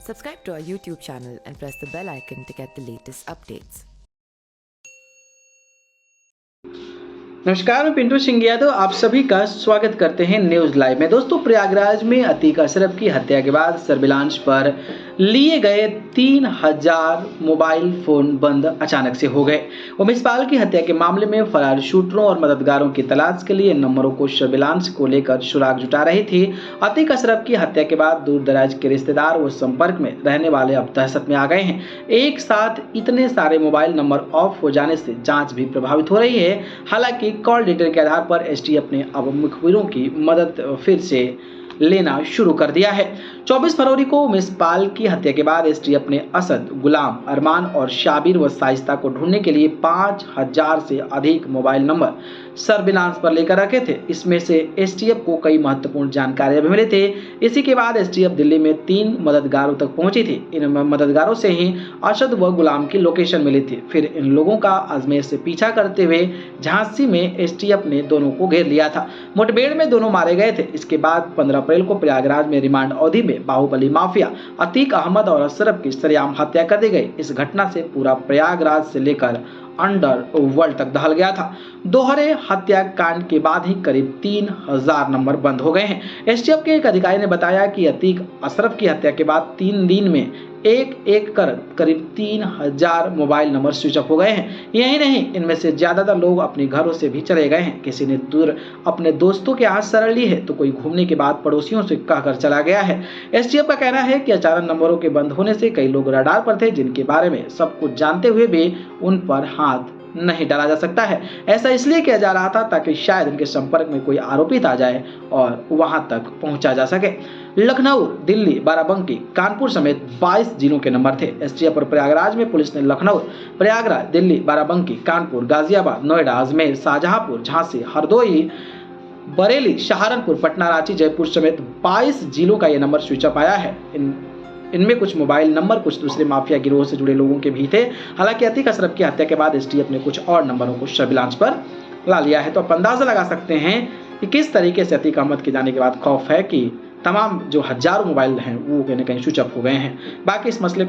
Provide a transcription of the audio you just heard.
Subscribe to our YouTube channel and press the bell icon to get the latest updates. नमस्कार, मैं पिंटू सिंह यादव आप सभी का स्वागत करते हैं न्यूज़ लाइव में। दोस्तों, प्रयागराज में अतीक अशरफ की हत्या के बाद सर्विलांस पर लिए गए 3000 मोबाइल फ़ोन बंद अचानक से हो गए। उमेश पाल की हत्या के मामले में फरार शूटरों और मददगारों की तलाश के लिए नंबरों को सर्विलांस को लेकर सुराग जुटा रही थी। अतीक अशरफ की हत्या के बाद दूर दराज के रिश्तेदार व संपर्क में रहने वाले अब दहशत में आ गए हैं। एक साथ इतने सारे मोबाइल नंबर ऑफ हो जाने से जाँच भी प्रभावित हो रही है। हालांकि कॉल डिटेल के आधार पर एसटीएफ ने अब मुखबिरों की मदद फिर से लेना शुरू कर दिया है। 24 फरवरी को उमेश पाल की हत्या के बाद एसटीएफ ने असद, गुलाम, अरमान और शाबिर व साइस्ता को ढूंढने के लिए 5000 से अधिक मोबाइल नंबर सर्विलांस पर लेकर रखे थे। इसमें से एसटीएफ को कई महत्वपूर्ण जानकारियां भी मिली थी। इसी के बाद एसटीएफ दिल्ली में 3 मददगारों तक पहुंची थी। इन मददगारों से ही असद व गुलाम की लोकेशन मिली थी। फिर इन लोगों का अजमेर से पीछा करते हुए झांसी में एसटीएफ ने दोनों को घेर लिया था। मुठभेड़ में दोनों मारे गए थे। इसके बाद 15 अप्रैल को प्रयागराज में रिमांड अवधि में बाहुबली माफिया अतीक अहमद और अशरफ की सरेआम हत्या कर दी गई। इस घटना से पूरा प्रयागराज से लेकर अंडरवर्ल्ड तक दहल गया था। दोहरे हत्याकांड के बाद ही करीब 3000 नंबर बंद हो गए हैं। एसटीएफ के एक अधिकारी ने बताया कि अतीक अशरफ की हत्या के बाद 3 दिन में एक कर करीब 3000 मोबाइल नंबर स्विच ऑफ हो गए हैं। यही नहीं, इनमें से ज्यादातर लोग अपने घरों से भी चले गए हैं। किसी ने दूर अपने दोस्तों के यहाँ शरण ली है तो कोई घूमने के बाद पड़ोसियों से कहकर चला गया है। एसटीएफ का कहना है कि अचानक नंबरों के बंद होने से कई लोग रडार पर थे, जिनके बारे में सब कुछ जानते हुए भी उन पर हाथ नहीं डाला जा सकता है। ऐसा इसलिए किया जा रहा था ताकि शायद उनके संपर्क में कोई आरोपित आ जाए और वहां तक पहुंचा जा सके। लखनऊ, दिल्ली, बाराबंकी, कानपुर समेत 22 जिलों के नंबर थे। एसटीएफ और प्रयागराज में पुलिस ने लखनऊ, प्रयागराज, दिल्ली, बाराबंकी, कानपुर, गाजियाबाद, नोएडा, अजमेर, शाहजहांपुर, झांसी, हरदोई, बरेली, सहारनपुर, पटना, रांची, जयपुर समेत 22 जिलों का यह नंबर स्विच ऑफ आया है। इनमें कुछ मोबाइल नंबर कुछ दूसरे माफिया गिरोह से जुड़े लोगों के भी थे। हालांकि अतीक अशरफ की हत्या के बाद एसटीएफ ने कुछ और नंबरों को सर्विलांस पर ला लिया है। तो आप अंदाजा लगा सकते हैं कि किस तरीके से अतीक अहमद के जाने के बाद खौफ है कि तमाम जो हजारों मोबाइल हैं वो कहीं ना कहीं स्विच ऑफ हो गए हैं। बाकी इस मसले को